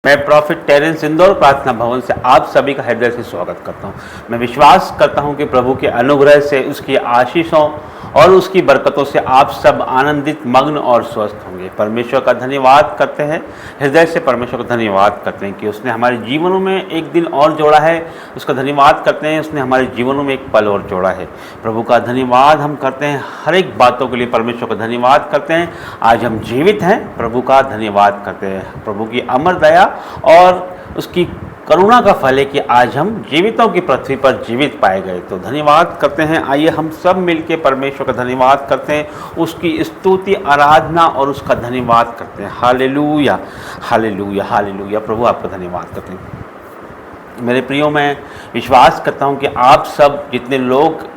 मैं profit Terrence Indore प्रार्थना भवन से आप सभी का हृदय से स्वागत करता हूं। मैं विश्वास करता हूं कि प्रभु के अनुग्रह से, उसकी आशीषों और उसकी बरकतों से आप सब आनंदित, मग्न और स्वस्थ होंगे। परमेश्वर का धन्यवाद करते हैं, हृदय से परमेश्वर का धन्यवाद करते हैं कि उसने हमारे जीवनों में एक दिन और जोड़ा है। उसका धन्यवाद करते हैं, उसने हमारे जीवनों में एक पल और जोड़ा है। प्रभु का धन्यवाद हम करते हैं, हर एक बातों के लिए परमेश्वर का धन्यवाद करते हैं। आज हम जीवित हैं, प्रभु का धन्यवाद करते हैं। प्रभु की अमर दया और उसकी करुणा का फल है कि आज हम जीवितों की पृथ्वी पर जीवित पाए गए, तो धन्यवाद करते हैं। आइए हम सब मिलकर परमेश्वर का धन्यवाद करते हैं, उसकी स्तुति, आराधना और उसका धन्यवाद करते हैं। Hallelujah, hallelujah, hallelujah. प्रभु आपका धन्यवाद करते हैं। मेरे प्रियो, मैं विश्वास करता हूं कि आप सब जितने लोग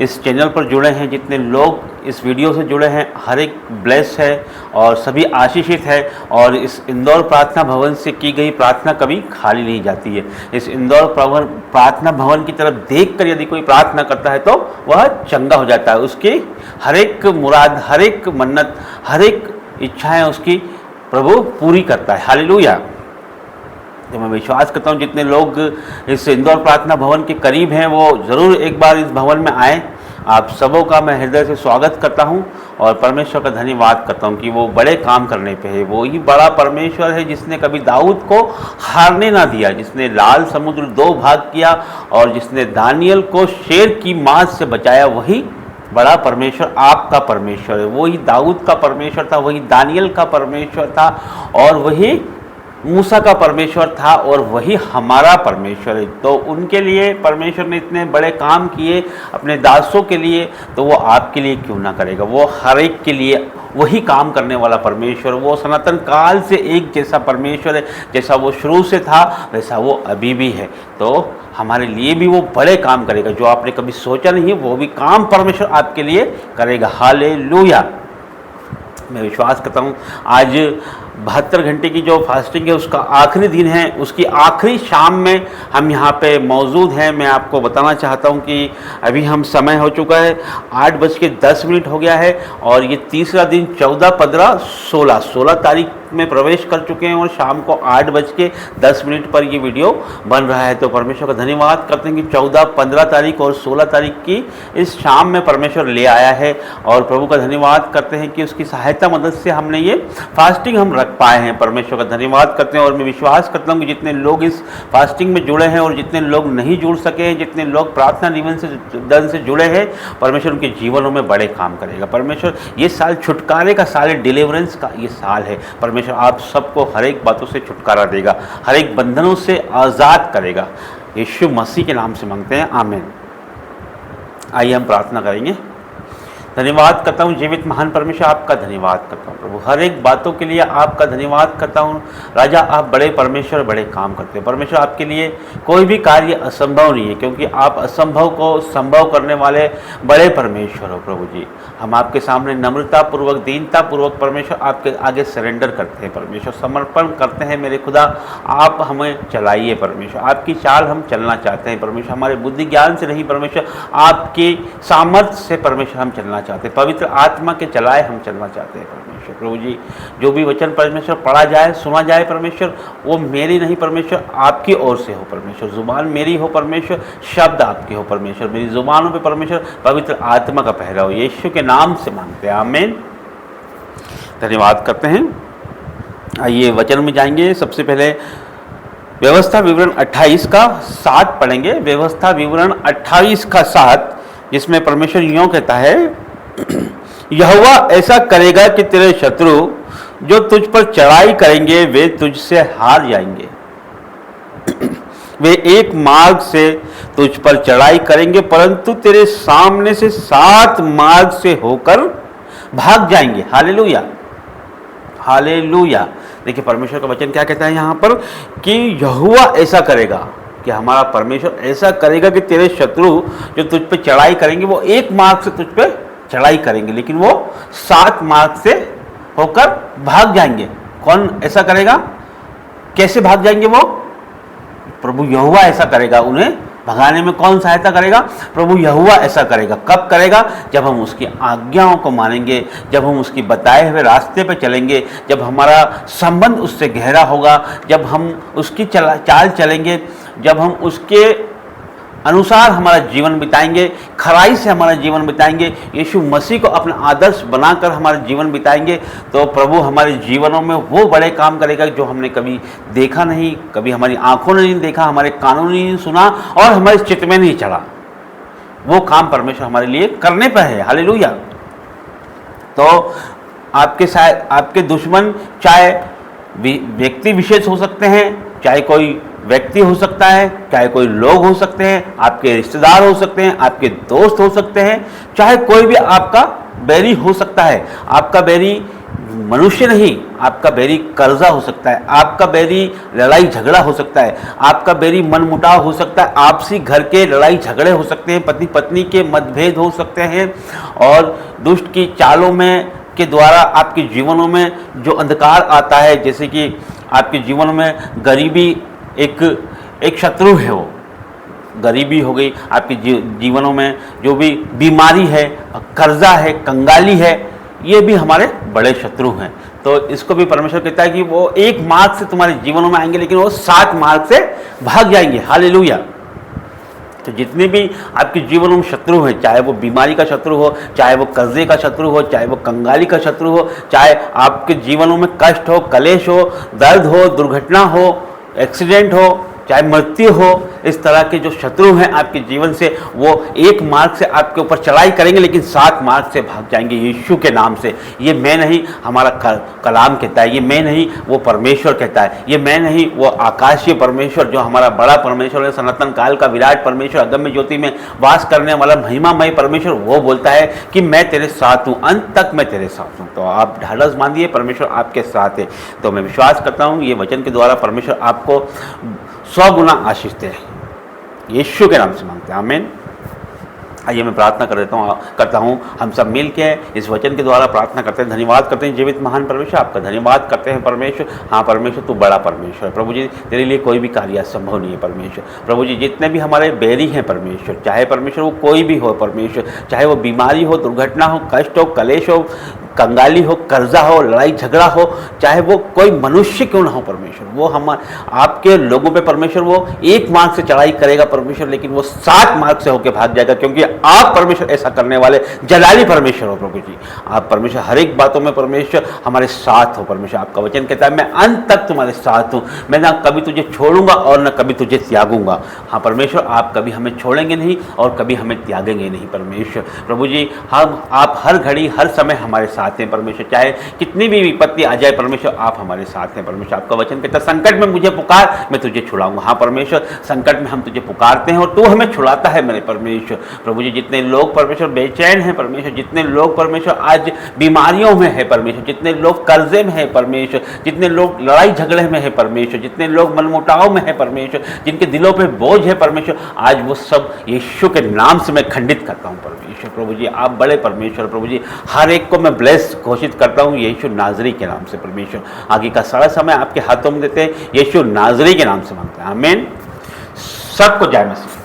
इस चैनल पर जुड़े हैं, जितने लोग इस वीडियो से जुड़े हैं, हर एक ब्लेस है और सभी आशीषित है। और इस इंदौर प्रार्थना भवन से की गई प्रार्थना कभी खाली नहीं जाती है। इस इंदौर प्रार्थना भवन की तरफ देखकर यदि कोई प्रार्थना करता है तो वह चंगा हो जाता है। उसकी हर एक मुराद, हर एक मन्नत, हर एक इच्छाएं उसकी प्रभु पूरी करता है। हालेलुया। तो मैं विश्वास करता हूँ जितने लोग इस इंदौर प्रार्थना भवन के करीब हैं वो ज़रूर एक बार इस भवन में आएँ। आप सबों का मैं हृदय से स्वागत करता हूँ और परमेश्वर का धन्यवाद करता हूँ कि वो बड़े काम करने पे है। वो ही बड़ा परमेश्वर है जिसने कभी दाऊद को हारने ना दिया, जिसने लाल समुद्र 2 भाग किया और जिसने दानियल को शेर की मांस से बचाया। वही बड़ा परमेश्वर आपका परमेश्वर है। वही दाऊद का परमेश्वर था, वही दानियल का परमेश्वर था और वही मूसा का परमेश्वर था और वही हमारा परमेश्वर है। तो उनके लिए परमेश्वर ने इतने बड़े काम किए अपने दासों के लिए, तो वो आपके लिए क्यों ना करेगा। वो हर एक के लिए वही काम करने वाला परमेश्वर, वो सनातन काल से एक जैसा परमेश्वर है। जैसा वो शुरू से था वैसा वो अभी भी है। तो हमारे लिए भी वो बड़े काम करेगा, जो आपने कभी सोचा नहीं वो भी काम परमेश्वर आपके लिए करेगा। हालेलुया। मैं विश्वास करता हूँ आज 72 घंटे की जो फास्टिंग है उसका आखिरी दिन है, उसकी आखिरी शाम में हम यहाँ पे मौजूद हैं। मैं आपको बताना चाहता हूँ कि अभी हम समय हो चुका है 8:10 हो गया है और ये तीसरा दिन 14, 15, 16 तारीख में प्रवेश कर चुके हैं और शाम को 8:10 पर ये वीडियो बन रहा है। तो परमेश्वर का धन्यवाद करते हैं कि 14, 15 तारीख और 16 तारीख की इस शाम में परमेश्वर ले आया है और प्रभु का धन्यवाद करते हैं कि उसकी सहायता मदद से हमने ये फास्टिंग हम रख पाए हैं। परमेश्वर का धन्यवाद करते हैं और मैं विश्वास करता हूँ कि जितने लोग इस फास्टिंग में जुड़े हैं और जितने लोग नहीं जुड़ सके हैं, जितने लोग प्रार्थना निवेदन से जुड़े हैं, परमेश्वर उनके जीवनों में बड़े काम करेगा। परमेश्वर ये साल छुटकारे का साल है, डिलीवरेंस का ये साल है। परमेश्वर आप सबको हर एक बातों से छुटकारा देगा, हर एक बंधनों से आज़ाद करेगा। यीशु मसीह के नाम से मांगते हैं, आमीन। आइए हम प्रार्थना करेंगे। धन्यवाद करता हूँ जीवित महान परमेश्वर, आपका धन्यवाद करता हूँ प्रभु, हर एक बातों के लिए आपका धन्यवाद करता हूँ। राजा, आप बड़े परमेश्वर, बड़े काम करते हैं। परमेश्वर, आपके लिए कोई भी कार्य असंभव नहीं है, क्योंकि आप असंभव को संभव करने वाले बड़े परमेश्वर हो प्रभु जी। हम आपके सामने नम्रता पूर्वक, दीनता पूर्वक परमेश्वर आपके आगे सरेंडर करते हैं परमेश्वर, समर्पण करते हैं। मेरे खुदा, आप हमें चलाइए परमेश्वर, आपकी चाल हम चलना चाहते हैं परमेश्वर। हमारे बुद्धि ज्ञान से नहीं परमेश्वर, आपकी सामर्थ्य से परमेश्वर हम चलना चाहते हैं। पवित्र आत्मा के चलाए हम चलना चाहते हैं परमेश्वर। प्रभु जी, जो भी वचन परमेश्वर पढ़ा जाए, सुना जाए परमेश्वर, वो मेरी नहीं परमेश्वर, आपकी ओर से हो परमेश्वर। जुबान मेरी हो परमेश्वर, शब्द आपके हो परमेश्वर। मेरी जुबानों पे परमेश्वर पवित्र आत्मा का पहरा हो। यीशु के नाम से मांगते हैं, आमीन। धन्यवाद करते हैं। आइए वचन में जाएंगे। सबसे पहले व्यवस्था विवरण 28 का 7 पढ़ेंगे। व्यवस्था विवरण 28 का 7, जिसमें परमेश्वर यूँ कहता है, यहोवा ऐसा करेगा कि तेरे शत्रु जो तुझ पर चढ़ाई करेंगे वे तुझसे हार जाएंगे। वे एक मार्ग से तुझ पर चढ़ाई करेंगे, परंतु तेरे सामने से 7 मार्ग से होकर भाग जाएंगे। Hallelujah, hallelujah. देखिए परमेश्वर का वचन क्या कहता है यहाँ पर कि यहोवा ऐसा करेगा, कि हमारा परमेश्वर ऐसा करेगा कि तेरे शत्रु जो तुझ पे चढ़ाई करेंगे वो एक मार्ग से तुझ पे चढ़ाई करेंगे, लेकिन वो 7 मार्ग से होकर भाग जाएंगे। कौन ऐसा करेगा? कैसे भाग जाएंगे वो? प्रभु यहोवा ऐसा करेगा, उन्हें भगाने में कौन सहायता करेगा? प्रभु यहोवा ऐसा करेगा। कब करेगा? जब हम उसकी आज्ञाओं को मानेंगे, जब हम उसकी बताए हुए रास्ते पर चलेंगे, जब हमारा संबंध उससे गहरा होगा, जब हम उसकी चाल चलेंगे, जब हम उसके अनुसार हमारा जीवन बिताएंगे, खराई से हमारा जीवन बिताएंगे, यीशु मसीह को अपना आदर्श बनाकर हमारा जीवन बिताएंगे, तो प्रभु हमारे जीवनों में वो बड़े काम करेगा जो हमने कभी देखा नहीं, कभी हमारी आंखों ने नहीं देखा, हमारे कानों ने नहीं सुना और हमारे चित्त में नहीं चढ़ा। वो काम परमेश्वर हमारे लिए करने पर है। हालेलुया। तो आपके दुश्मन चाहे व्यक्ति विशेष हो सकते हैं, चाहे कोई व्यक्ति हो सकता है, चाहे कोई लोग हो सकते हैं, आपके रिश्तेदार हो सकते हैं, आपके दोस्त हो सकते हैं, चाहे कोई भी आपका बैरी हो सकता है। आपका बैरी मनुष्य नहीं, आपका बैरी कर्जा हो सकता है, आपका बैरी लड़ाई झगड़ा हो सकता है, आपका बैरी मनमुटाव हो सकता है, आपसी घर के लड़ाई झगड़े हो सकते हैं, पति पत्नी के मतभेद हो सकते हैं, और दुष्ट की चालों में के द्वारा आपके जीवनों में जो अंधकार आता है, जैसे कि आपके जीवनों में गरीबी एक शत्रु है, वो गरीबी हो गई, आपके जीवनों में जो भी बीमारी है, कर्जा है, कंगाली है, ये भी हमारे बड़े शत्रु हैं। तो इसको भी परमेश्वर कहता है कि वो एक मार्ग से तुम्हारे जीवनों में आएंगे, लेकिन वो 7 मार्ग से भाग जाएंगे। हालेलुया। तो जितने भी आपके जीवन में शत्रु हैं, चाहे वो बीमारी का शत्रु हो, चाहे वो कर्जे का शत्रु हो, चाहे वो कंगाली का शत्रु हो, चाहे आपके जीवनों में कष्ट हो, कलेश हो, दर्द हो, दुर्घटना हो, एक्सीडेंट हो, चाहे मृत्यु हो, इस तरह के जो शत्रु हैं आपके जीवन से, वो एक मार्ग से आपके ऊपर चढ़ाई करेंगे, लेकिन 7 मार्ग से भाग जाएंगे यीशु के नाम से। ये मैं नहीं, हमारा कलाम कहता है, ये मैं नहीं, वो परमेश्वर कहता है, ये मैं नहीं, वो आकाशीय परमेश्वर जो हमारा बड़ा परमेश्वर है, सनातन काल का विराट परमेश्वर, अगम्य ज्योति में वास करने वाला महिमामय परमेश्वर, वो बोलता है कि मैं तेरे साथ हूँ, अंत तक मैं तेरे साथ हूँ। तो आप ढाढ़स बांधिए, परमेश्वर आपके साथ है। तो मैं विश्वास करता हूँ ये वचन के द्वारा परमेश्वर आपको 100 गुना आशीष दे। यीशु के नाम से मांगते हैं, आमीन। आइए मैं प्रार्थना करता हूँ हम सब मिल के इस वचन के द्वारा प्रार्थना करते हैं, धन्यवाद करते हैं जीवित महान परमेश्वर, आपका धन्यवाद करते हैं परमेश्वर। हाँ परमेश्वर, तू बड़ा परमेश्वर है प्रभु जी, तेरे लिए कोई भी कार्य असंभव नहीं है परमेश्वर। प्रभु जी, जितने भी हमारे बैरी हैं परमेश्वर, चाहे परमेश्वर वो कोई भी हो परमेश्वर, चाहे वो बीमारी हो, दुर्घटना हो, कष्ट हो, कलेश हो, कंगाली हो, कर्जा हो, लड़ाई झगड़ा हो, चाहे वो कोई मनुष्य क्यों ना हो परमेश्वर, वो हम आपके लोगों पे परमेश्वर वो एक मार्ग से चढ़ाई करेगा परमेश्वर, लेकिन वो 7 मार्ग से होकर भाग जाएगा, क्योंकि आप परमेश्वर ऐसा करने वाले जलाली परमेश्वर हो प्रभु जी। आप परमेश्वर हर एक बातों में परमेश्वर हमारे साथ हो परमेश्वर। आपका वचन कहता है मैं अंत तक तुम्हारे साथ हूँ, मैं ना कभी तुझे छोड़ूंगा और ना कभी तुझे त्यागूंगा। हाँ परमेश्वर, आप कभी हमें छोड़ेंगे नहीं और कभी हमें त्यागेंगे नहीं परमेश्वर। प्रभु जी, आप हर घड़ी हर समय हमारे साथ हैं परमेश्वर, चाहे कितनी भी विपत्ति आ जाए परमेश्वर, आप हमारे साथ हैं परमेश्वर। आपका वचन कहता है संकट में मुझे पुकार, मैं तुझे छुड़ाऊंगा। हाँ परमेश्वर, संकट में हम तुझे पुकारते हैं और तू हमें छुड़ाता है मेरे परमेश्वर। प्रभु जी, जितने लोग परमेश्वर बेचैन हैं परमेश्वर, जितने लोग परमेश्वर आज बीमारियों में है परमेश्वर, जितने लोग कर्जे में है परमेश्वर, जितने लोग लड़ाई झगड़े में है परमेश्वर, जितने लोग मनमुटाव में है परमेश्वर, जिनके दिलों पे बोझ है परमेश्वर, आज वो सब यीशु के नाम से मैं खंडित करता हूँ परमेश्वर। प्रभु जी, आप बड़े परमेश्वर प्रभु जी, हर एक को मैं ब्लेस घोषित करता हूँ यीशु नाजरी के नाम से परमेश्वर। आगे का सारा समय आपके हाथों में देते हैं, यीशु नाजरी के नाम से मांगते हैं, आमीन। सबको जय मसीह।